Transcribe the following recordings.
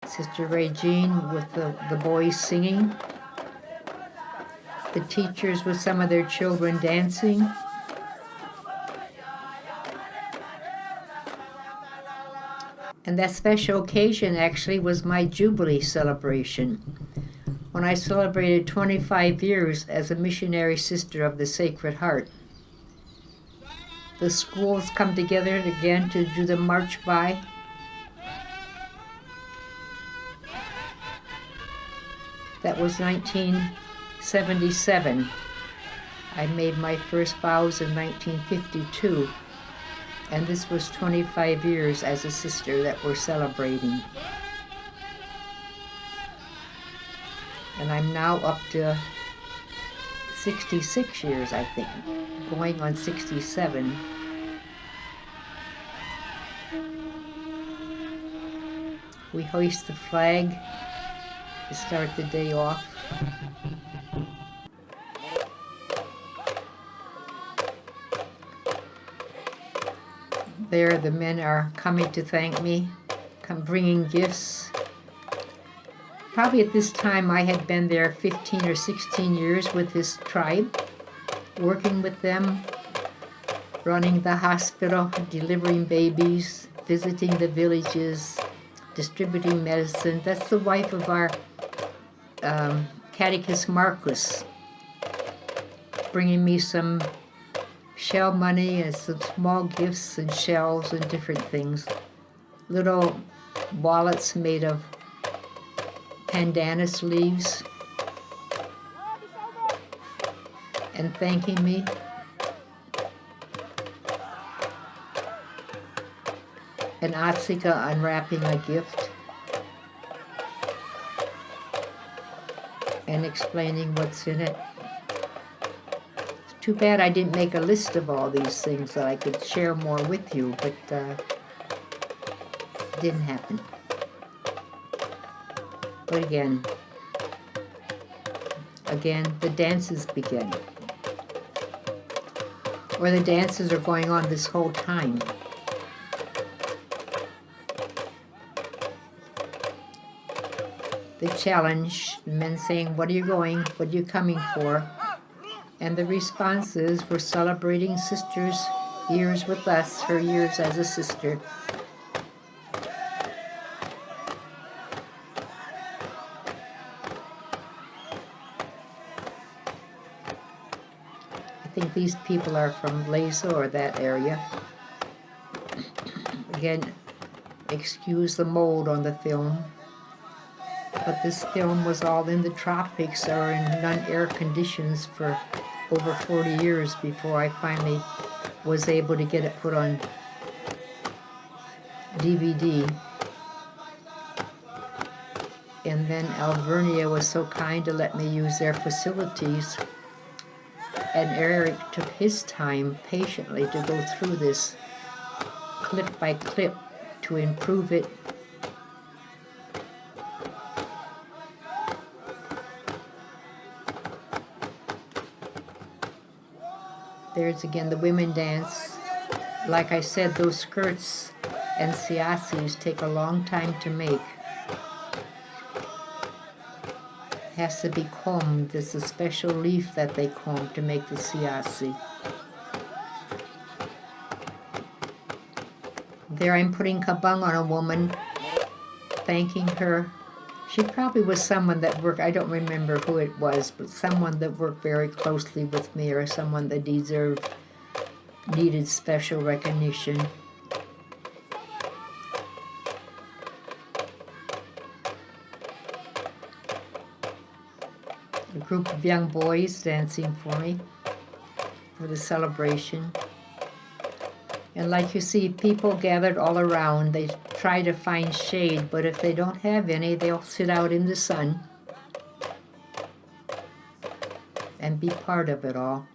Sister Regine with the boys singing, the teachers with some of their children dancing. And that special occasion actually was my Jubilee celebration, when I celebrated 25 years as a missionary sister of the Sacred Heart. The schools come together again to do the march by. That was 1977. I made my first vows in 1952, and this was 25 years as a sister that we're celebrating. And I'm now up to 66 years, I think, going on 67. We hoist the flag to start the day off. There, the men are coming to thank me, bringing gifts. Probably at this time I had been there 15 or 16 years with this tribe, working with them, running the hospital, delivering babies, visiting the villages, distributing medicine. That's the wife of our Catechist Marcus, bringing me some shell money and some small gifts and shells and different things. Little wallets made of pandanus leaves, and thanking me. And Atsika unwrapping a gift and explaining what's in it. It's too bad I didn't make a list of all these things so I could share more with you, but it didn't happen. But again, the dances begin. Or the dances are going on this whole time. The challenge, the men saying, "What are you going? What are you coming for?" And the response is, "We're celebrating Sister's years with us, her years as a sister." I think these people are from Lezo or that area. Again, excuse the mold on the film. But this film was all in the tropics or in non-air conditions for over 40 years before I finally was able to get it put on DVD. And then Alvernia was so kind to let me use their facilities. And Eric took his time patiently to go through this clip by clip to improve it. There's again the women dance. Like I said, those skirts and siasis take a long time to make. It has to be combed. There's a special leaf that they comb to make the siasi. There I'm putting kabang on a woman, thanking her. She probably was someone that worked, I don't remember who it was, but someone that worked very closely with me or someone that needed special recognition. A group of young boys dancing for me for the celebration. And like you see, people gathered all around. They try to find shade, but if they don't have any, they'll sit out in the sun and be part of it all.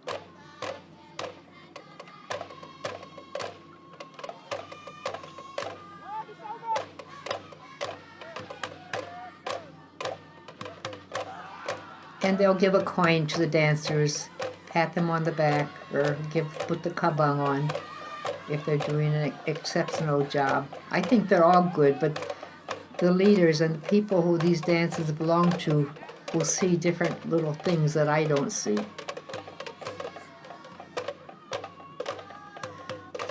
And they'll give a coin to the dancers, pat them on the back, or put the kabang on if they're doing an exceptional job. I think they're all good, but the leaders and the people who these dances belong to will see different little things that I don't see.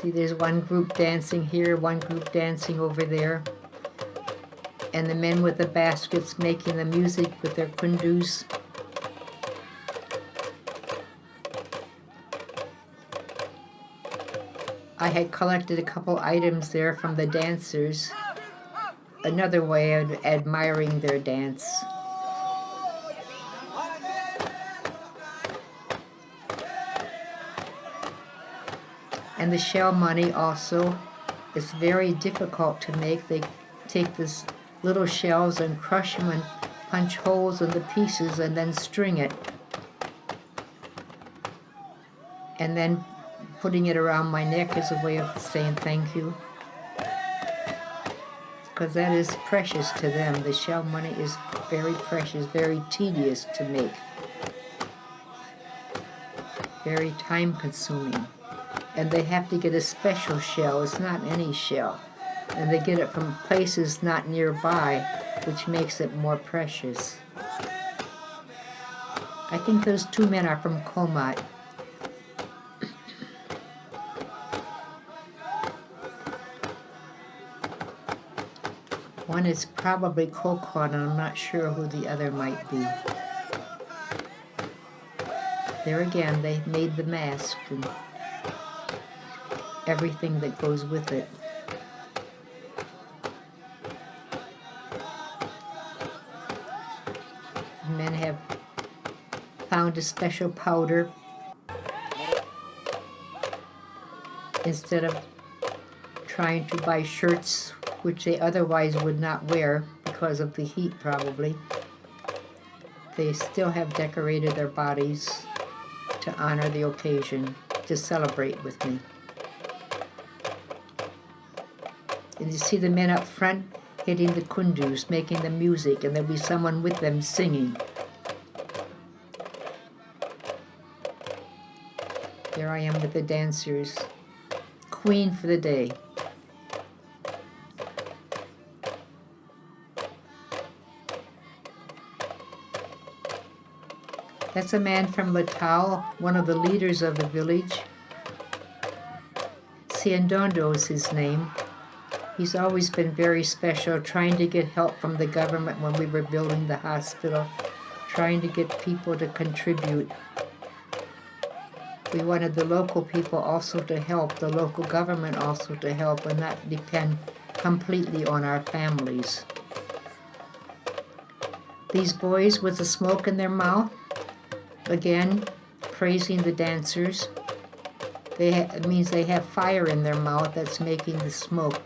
See, there's one group dancing here, one group dancing over there, and the men with the baskets making the music with their kundus. I had collected a couple items there from the dancers, another way of admiring their dance. And the shell money also is very difficult to make. They take these little shells and crush them and punch holes in the pieces and then string it. And then putting it around my neck is a way of saying thank you. Because that is precious to them. The shell money is very precious, very tedious to make. Very time consuming. And they have to get a special shell. It's not any shell. And they get it from places not nearby, which makes it more precious. I think those two men are from Komat. One is probably Kokon, and I'm not sure who the other might be. There again, they made the mask and everything that goes with it. The men have found a special powder instead of trying to buy shirts which they otherwise would not wear because of the heat probably. They still have decorated their bodies to honor the occasion, to celebrate with me. And you see the men up front hitting the kundus, making the music, and there'll be someone with them singing. There I am with the dancers. Queen for the day. That's a man from Latau, one of the leaders of the village. Siendondo is his name. He's always been very special, trying to get help from the government when we were building the hospital, trying to get people to contribute. We wanted the local people also to help, the local government also to help, and not depend completely on our families. These boys with the smoke in their mouth, again, praising the dancers. It means they have fire in their mouth that's making the smoke.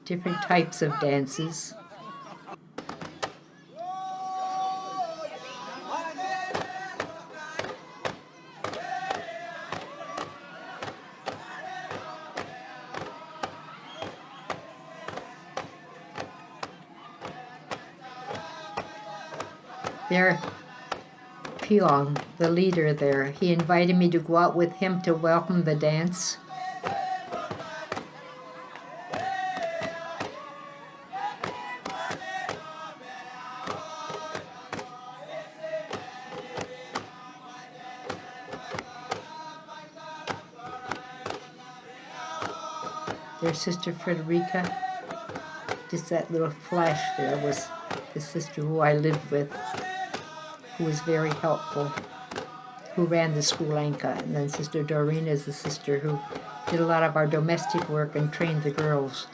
Different types of dances. There, Pyong, the leader there, he invited me to go out with him to welcome the dance. Their sister Frederica, just that little flash there was the sister who I lived with, who was very helpful, who ran the school Anka. And then Sister Doreen is the sister who did a lot of our domestic work and trained the girls.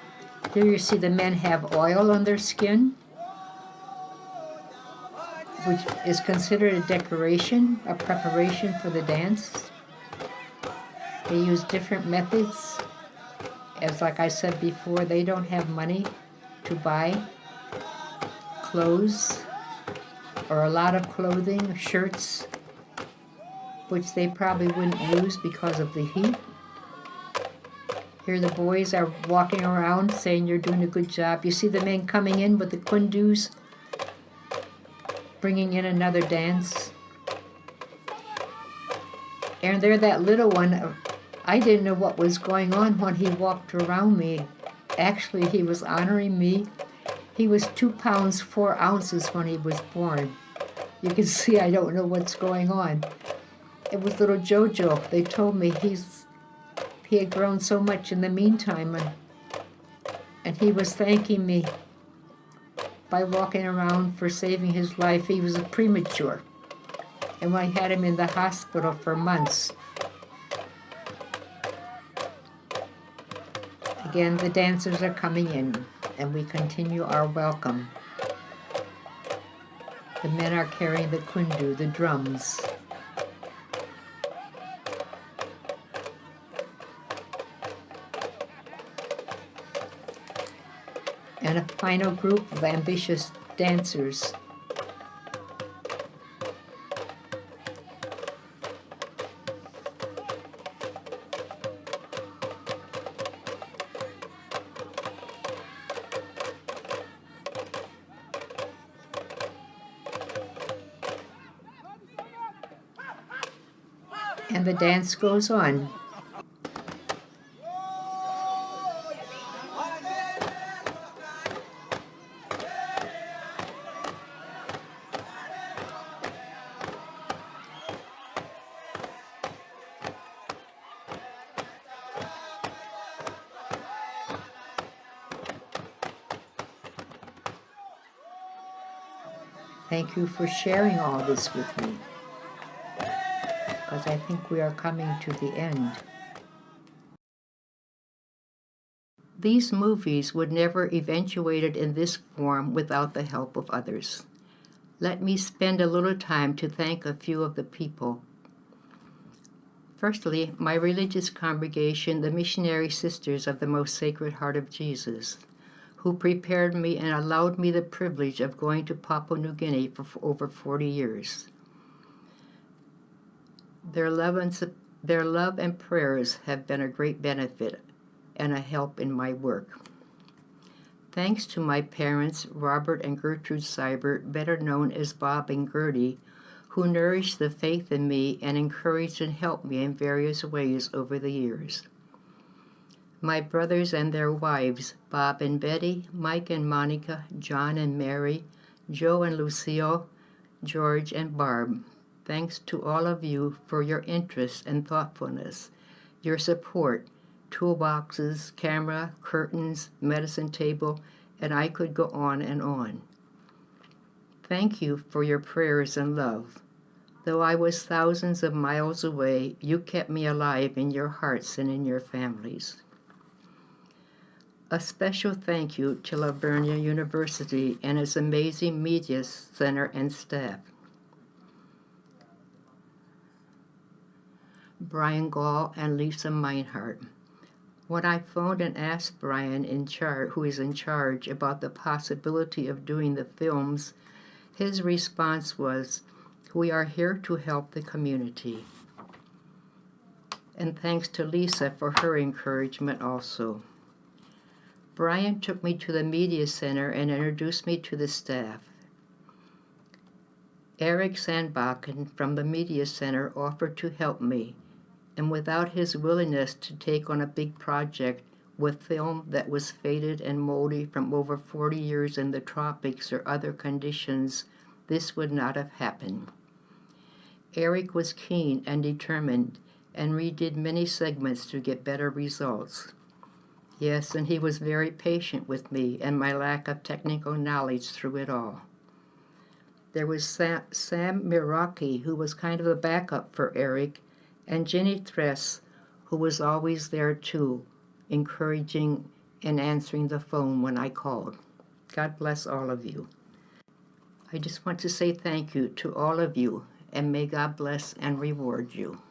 Here you see the men have oil on their skin, which is considered a decoration, a preparation for the dance. They use different methods. As like I said before, they don't have money to buy clothes or a lot of clothing, shirts, which they probably wouldn't use because of the heat. Here the boys are walking around saying you're doing a good job. You see the men coming in with the kundus, bringing in another dance. And there, that little one, I didn't know what was going on when he walked around me. Actually, he was honoring me. He was 2 pounds 4 ounces when he was born. You can see I don't know what's going on. It was little Jojo. They told me he had grown so much in the meantime, and he was thanking me by walking around for saving his life. He was a premature, and I had him in the hospital for months. Again, the dancers are coming in, and we continue our welcome. The men are carrying the kundu, the drums. And a final group of ambitious dancers. And the dance goes on. Thank you for sharing all this with me, because I think we are coming to the end. These movies would never eventuated in this form without the help of others. Let me spend a little time to thank a few of the people. Firstly, my religious congregation, the Missionary Sisters of the Most Sacred Heart of Jesus, who prepared me and allowed me the privilege of going to Papua New Guinea for over 40 years. Their love and prayers have been a great benefit and a help in my work. Thanks to my parents, Robert and Gertrude Seibert, better known as Bob and Gertie, who nourished the faith in me and encouraged and helped me in various ways over the years. My brothers and their wives, Bob and Betty, Mike and Monica, John and Mary, Joe and Lucille, George and Barb. Thanks to all of you for your interest and thoughtfulness, your support, toolboxes, camera, curtains, medicine table, and I could go on and on. Thank you for your prayers and love. Though I was thousands of miles away, you kept me alive in your hearts and in your families. A special thank you to La Vernia University and its amazing media center and staff. Brian Gall and Lisa Meinhardt. When I phoned and asked Brian, who is in charge, about the possibility of doing the films, his response was, "We are here to help the community." And thanks to Lisa for her encouragement also. Brian took me to the media center and introduced me to the staff. Eric Sandbakken from the media center offered to help me, and without his willingness to take on a big project with film that was faded and moldy from over 40 years in the tropics or other conditions, this would not have happened. Eric was keen and determined and redid many segments to get better results. Yes, and he was very patient with me and my lack of technical knowledge through it all. There was Sam Miraki, who was kind of a backup for Eric, and Jenny Tress, who was always there too, encouraging and answering the phone when I called. God bless all of you. I just want to say thank you to all of you, and may God bless and reward you.